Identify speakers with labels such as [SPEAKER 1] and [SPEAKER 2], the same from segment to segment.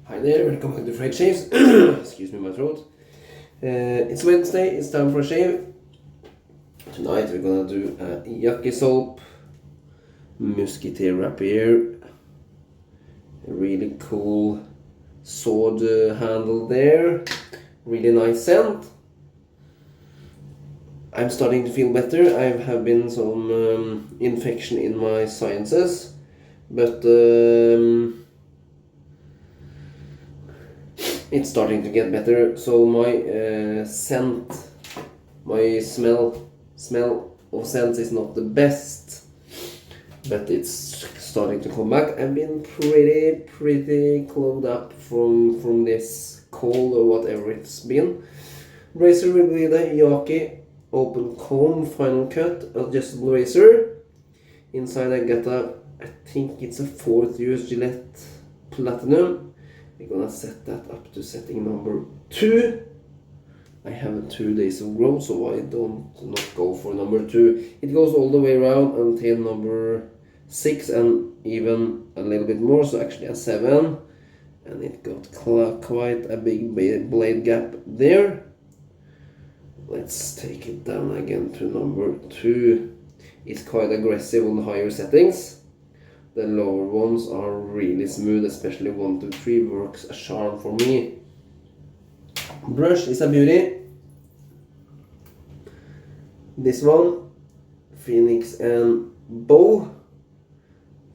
[SPEAKER 1] Hi there, welcome back to Freight Shaves. Excuse me, my throat. It's Wednesday, it's time for a shave. Tonight we're gonna do a Yaqi soap, Musketeer rapiere, a really cool sword handle there, really nice scent. I'm starting to feel better. I have been some infection in my sinuses, but it's starting to get better. So my scent, my smell of scents is not the best, but it's starting to come back. I've been pretty clogged up from this cold or whatever it's been. Razor will be the Yaqi open comb final cut adjustable razor. Inside I got I think it's a 4th use Gillette Platinum. We're gonna set that up to setting number 2. I have 2 days of growth, so I don't not go for number 2. It goes all the way around until number 6 and even a little bit more, so actually a 7. And it got quite a big blade gap there. Let's take it down again to number 2. It's quite aggressive on the higher settings. The lower ones are really smooth, especially 1 to 3 works a charm for me. Brush is a beauty. This one, Phoenix and Beau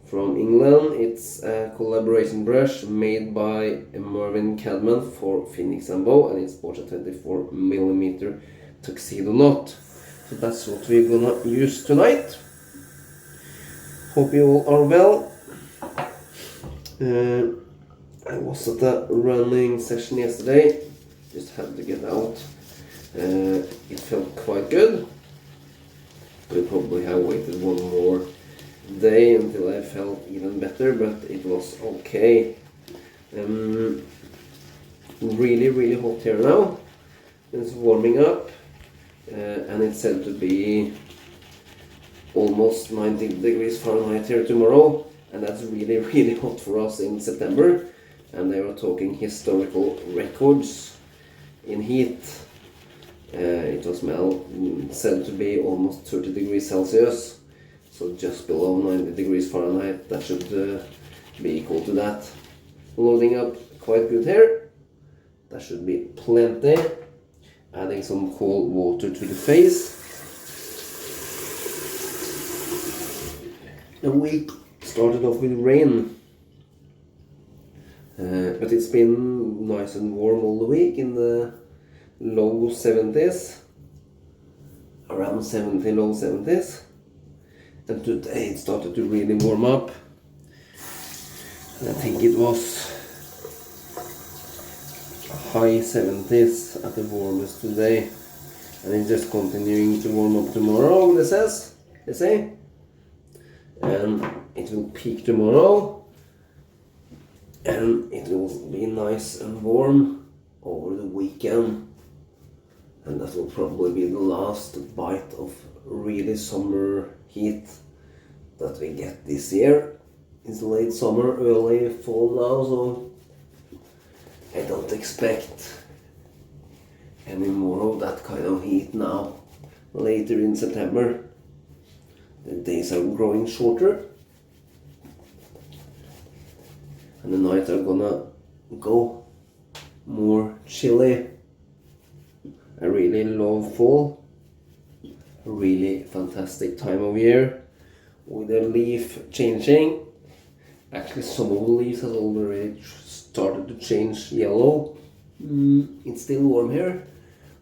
[SPEAKER 1] from England. It's a collaboration brush made by Cadman for Phoenix and Beau, and it sports a 24mm tuxedo knot. So that's what we're gonna use tonight. Hope you all are well. I was at a running session yesterday. Just had to get out. It felt quite good. We probably have waited one more day until I felt even better, but it was okay. Really hot here now. It's warming up, and it's said to be almost 90 degrees Fahrenheit here tomorrow, and that's really hot for us in September. And they were talking historical records in heat. It was said to be almost 30 degrees Celsius, so just below 90 degrees Fahrenheit. That should be equal to that. Loading up quite good here. That should be plenty. Adding some cold water to the face. The week started off with rain, but it's been nice and warm all the week in the low 70s, around 70, low 70s, and today it started to really warm up. I think it was high 70s at the warmest today, and it's just continuing to warm up tomorrow, they say. And it will peak tomorrow, and it will be nice and warm over the weekend, and that will probably be the last bite of really summer heat that we get this year. It's late summer, early fall now, so I don't expect any more of that kind of heat now later in September. The days are growing shorter, and the nights are gonna go more chilly. I really love fall. A really fantastic time of year with the leaf changing. Actually, some of the leaves has already started to change yellow. It's still warm here,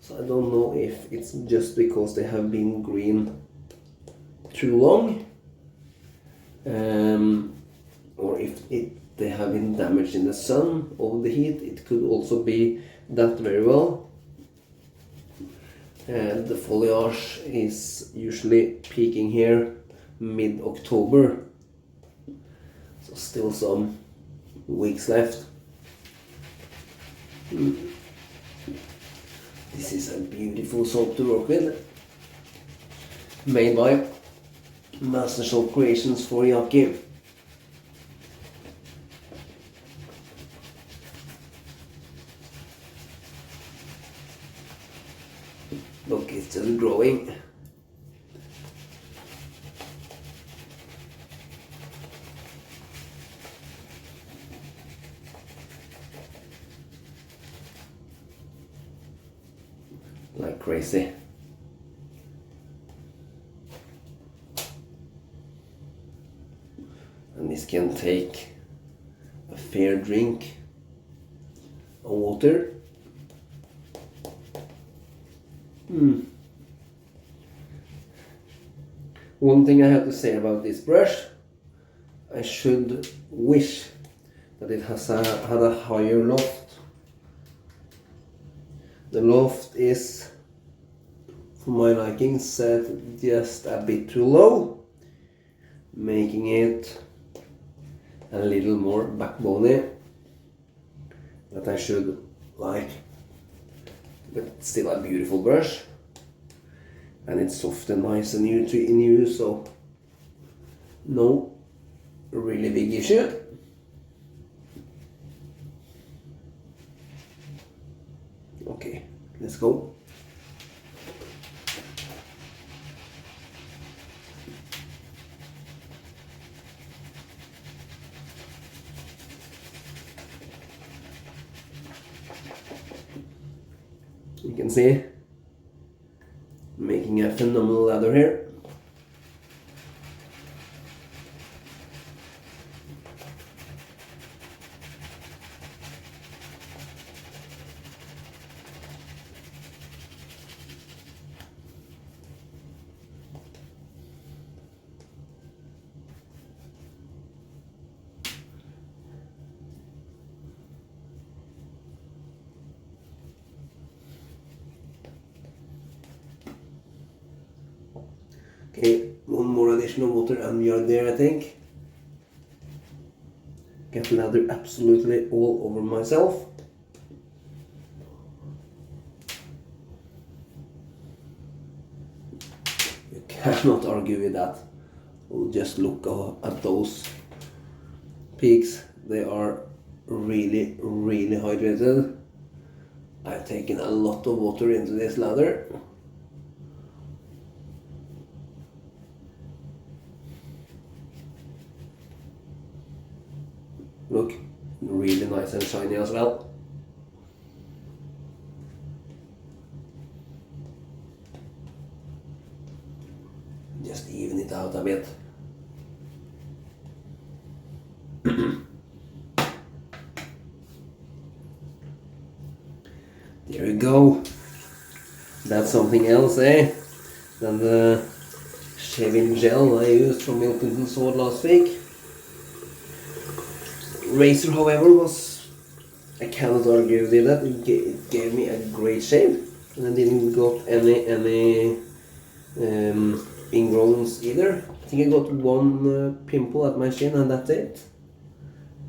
[SPEAKER 1] so I don't know if it's just because they have been green too long, or if they have been damaged in the sun or the heat. It could also be that very well. The foliage is usually peaking here mid-October, so still some weeks left. This is a beautiful soap to work with, made by Master Soap Creations for Yaqi. still growing. Like crazy. And this can take a fair drink of water. One thing I have to say about this brush, I should wish that it had a higher loft. The loft is, for my liking, set just a bit too low, making it a little more backboney that I should like. But still a beautiful brush, and it's soft and nice and new in use, so no really big issue. Okay, let's go. You can see, making a phenomenal lather here. Okay, one more additional water and we are there, I think. Get lather absolutely all over myself. You cannot argue with that. Just look at those peaks. They are really, really hydrated. I've taken a lot of water into this lather. Look, really nice and shiny as well. Just even it out a bit. There we go. That's something else, eh? Than the shaving gel I used from Milton Sword last week. Razor, however, I cannot argue with that. It gave me a great shave, and I didn't got any ingrowns either. I think I got one pimple at my chin, and that's it.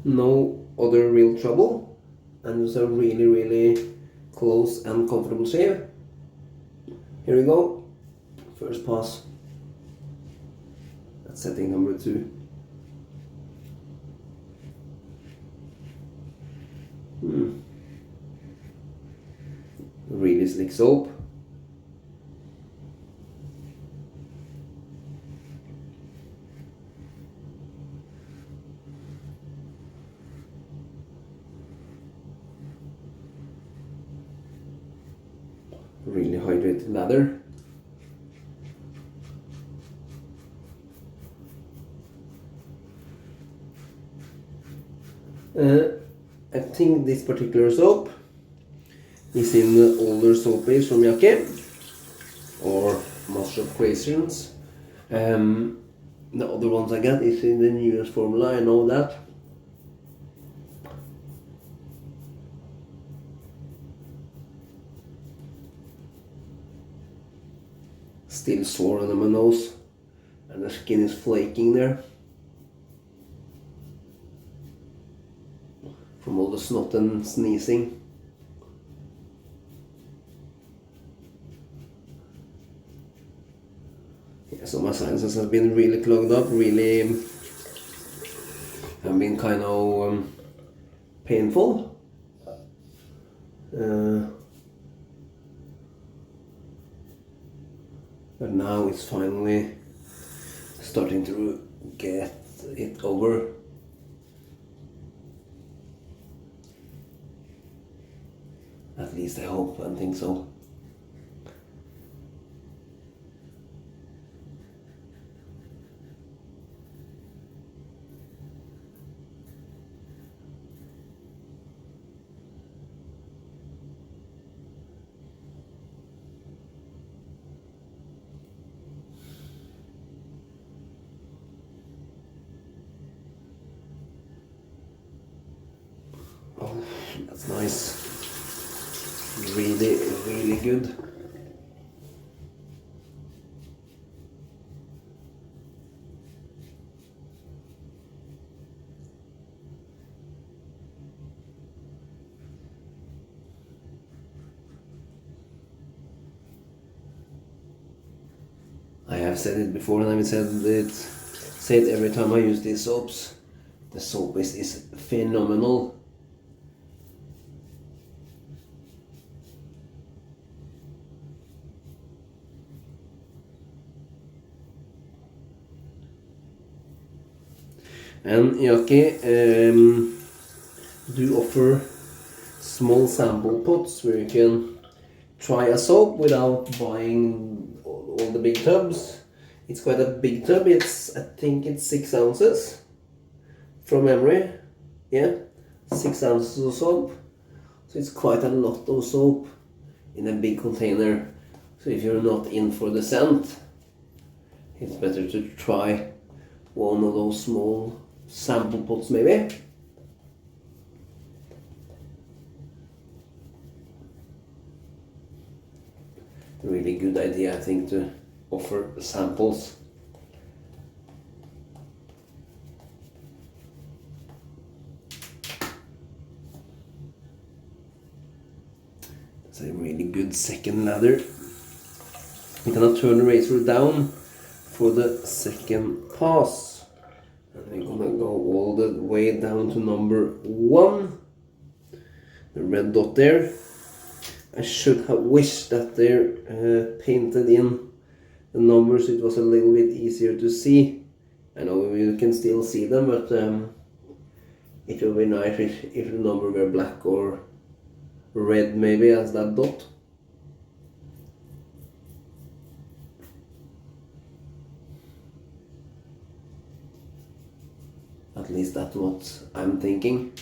[SPEAKER 1] No other real trouble, and it was a really, really close and comfortable shave. Here we go. First pass. That's setting number 2. Really slick soap. Really hydrated lather. I think this particular soap is in the older soap base from Yaqi or Master of Creations. The other ones I got is in the newest formula, I know that. Still sore under my nose and the skin is flaking there from all the snot and sneezing. Yeah, so my sinuses have been really clogged up, really have been kind of painful. But now it's finally starting to get it over. At least I hope and think so. Oh, that's nice. Really, really good. I have said it before, and I will say it every time I use these soaps. The soap is phenomenal. And Yaqi do offer small sample pots where you can try a soap without buying all the big tubs. It's quite a big tub. I think it's 6 ounces from memory. Yeah, 6 ounces of soap. So it's quite a lot of soap in a big container. So if you're not in for the scent, it's better to try one of those small sample pots maybe. Really good idea, I think, to offer samples. It's a really good second ladder. You cannot turn the razor down for the second pass. And we're gonna go all the way down to number 1. The red dot there. I should have wished that they're painted in the numbers, so it was a little bit easier to see. I know you can still see them, but it would be nice if the number were black or red maybe as that dot. At least that's what I'm thinking.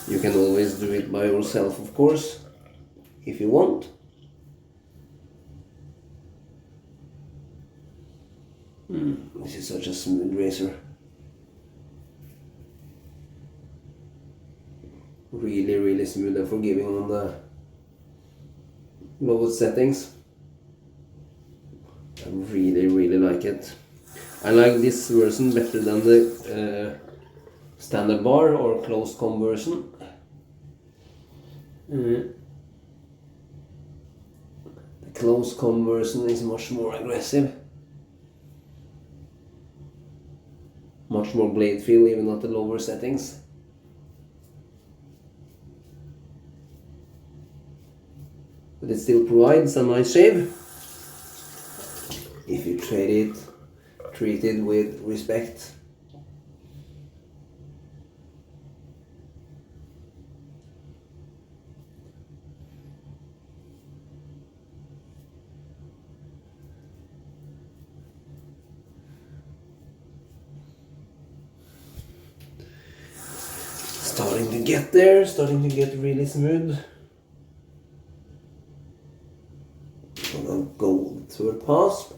[SPEAKER 1] You can always do it by yourself, of course, if you want. This is such a smooth razor. Really, really smooth and forgiving on the lowest settings. I really, really like it. I like this version better than the standard bar or closed comb version. The closed comb version is much more aggressive. Much more blade feel even at the lower settings. But it still provides a nice shave if you treat it with respect. Starting to get there, starting to get really smooth. I'll go third pass.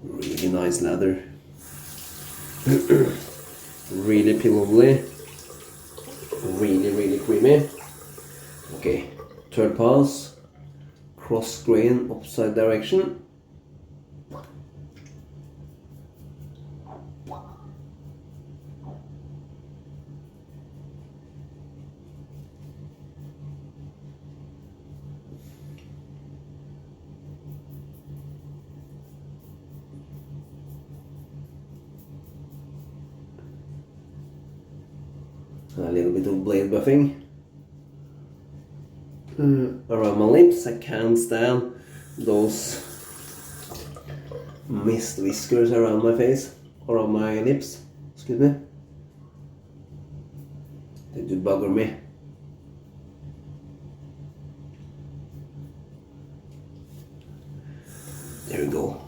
[SPEAKER 1] Really nice lather. Really pillowy. Really creamy. Okay, third pass. Cross grain, opposite direction. A little bit of blade buffing around my lips. I can't stand those mist whiskers around my face, around my lips. Excuse me. They do bugger me. There we go.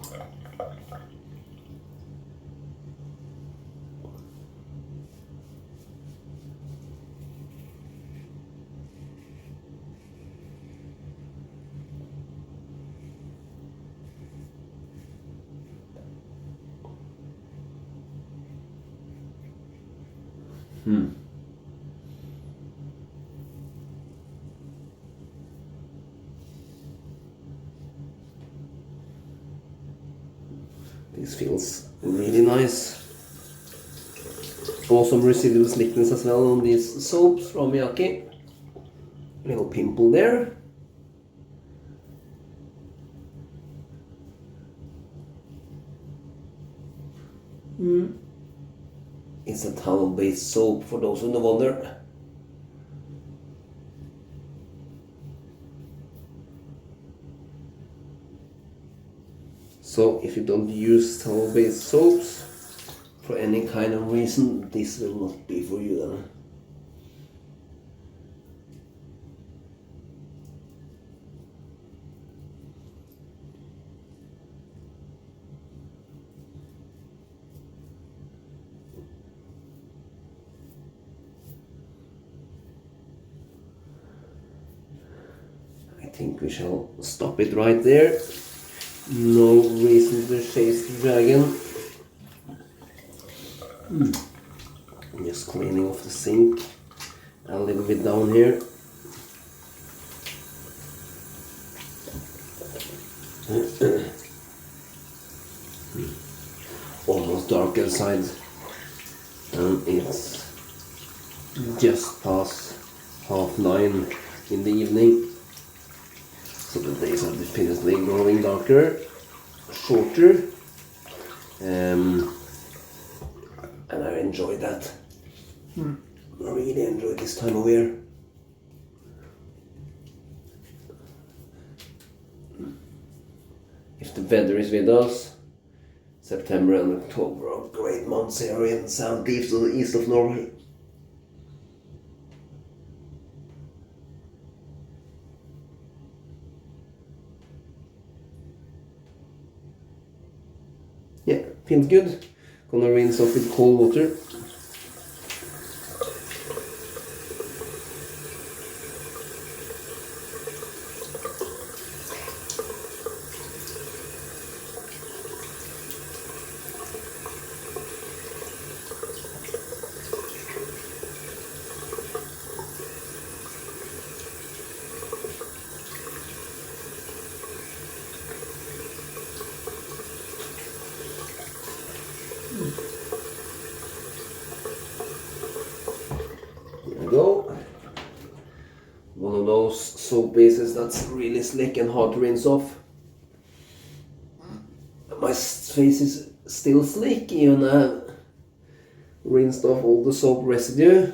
[SPEAKER 1] This feels really nice. Awesome residual slickness as well on these soaps from Yaqi. Little pimple there. It's a towel-based soap for those who wonder. So if you don't use towel-based soaps for any kind of reason, this will not be for you then. I think we shall stop it right there. No reason to chase the dragon. I'm just cleaning off the sink a little bit down here. Almost dark outside, and it's just past 9:30 in the evening. So the days are definitely growing darker, shorter, and I enjoy that. I really enjoy this time of year. If the weather is with us, September and October are great months here in southeast or the east of Norway. Yeah, feels good. Gonna rinse off with cold water. Go. One of those soap bases that's really slick and hard to rinse off. My face is still slick even I rinsed off all the soap residue,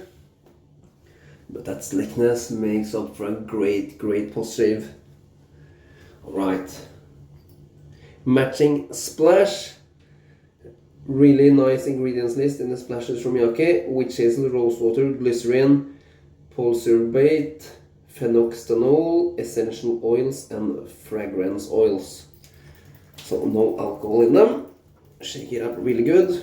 [SPEAKER 1] but that slickness makes up for a great post shave. Alright, matching splash. Really nice ingredients list in the splashes from Yaqi: witch hazel, rose water, glycerin, pulsorbate, phenoxyethanol, essential oils and fragrance oils. So no alcohol in them. Shake it up really good.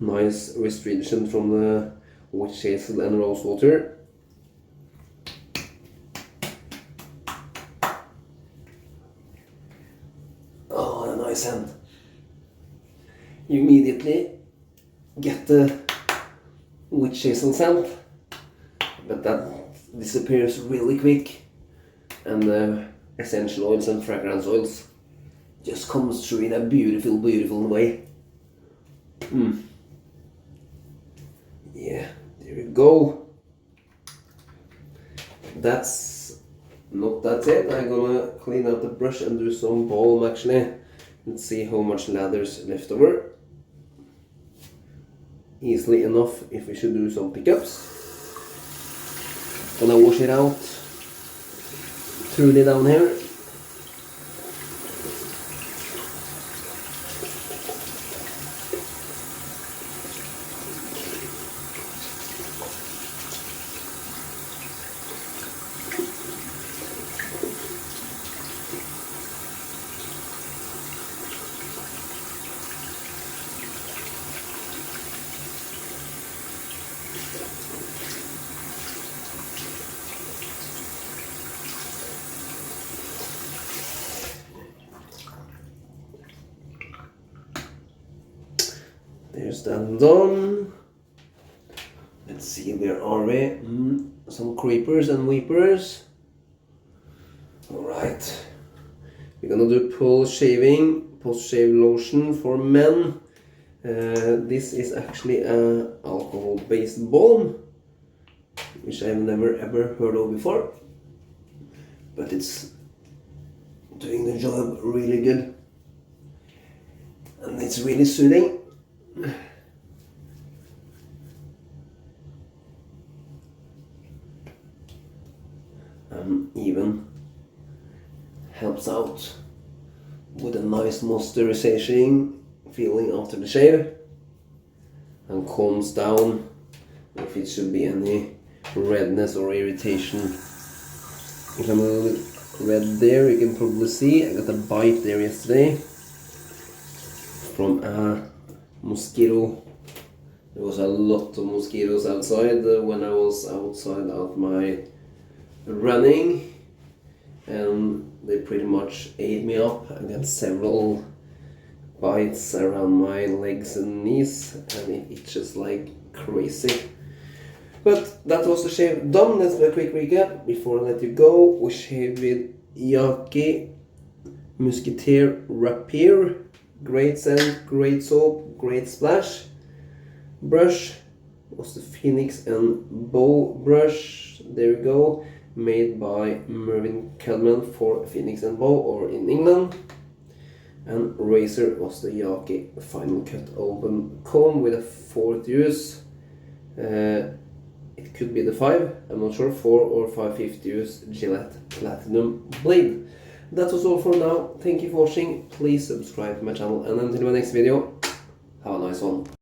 [SPEAKER 1] Nice restriction from the witch hazel and rose water. Oh, you immediately get the witch hazel scent, but that disappears really quick, and the essential oils and fragrance oils just comes through in a beautiful, beautiful way. Yeah, there you go. That's it. I'm gonna clean out the brush and do some balm actually. Let's see how much lather's left over. Easily enough if we should do some pickups. Gonna wash it out truly down here. There's that done. Let's see, where are we? Some creepers and weepers. Alright. We're gonna do post-shave lotion for men. This is actually an alcohol-based balm, which I've never ever heard of before. But it's doing the job really good. And it's really soothing. Even helps out with a nice moisturizing feeling after the shave, and calms down if it should be any redness or irritation. If I'm a little bit red there, you can probably see I got a bite there yesterday from a mosquito. There was a lot of mosquitoes outside when I was outside of my running, and they pretty much ate me up. I got several bites around my legs and knees, and it itches like crazy. But that was the shave done. Let's do a quick recap before I let you go. We shaved with Yaqi Musketeer Rapiere. Great scent, great soap, great splash. Brush was the Phoenix and Beau brush. There we go. Made by Cadman for Phoenix and Beau, or in England. And razor was the Yaqi Final cut open comb with a 4th use. It could be the 5, I'm not sure, 4 or 5/5 use Gillette Platinum blade. That was all for now. Thank you for watching. Please subscribe to my channel, and until my next video, have a nice one.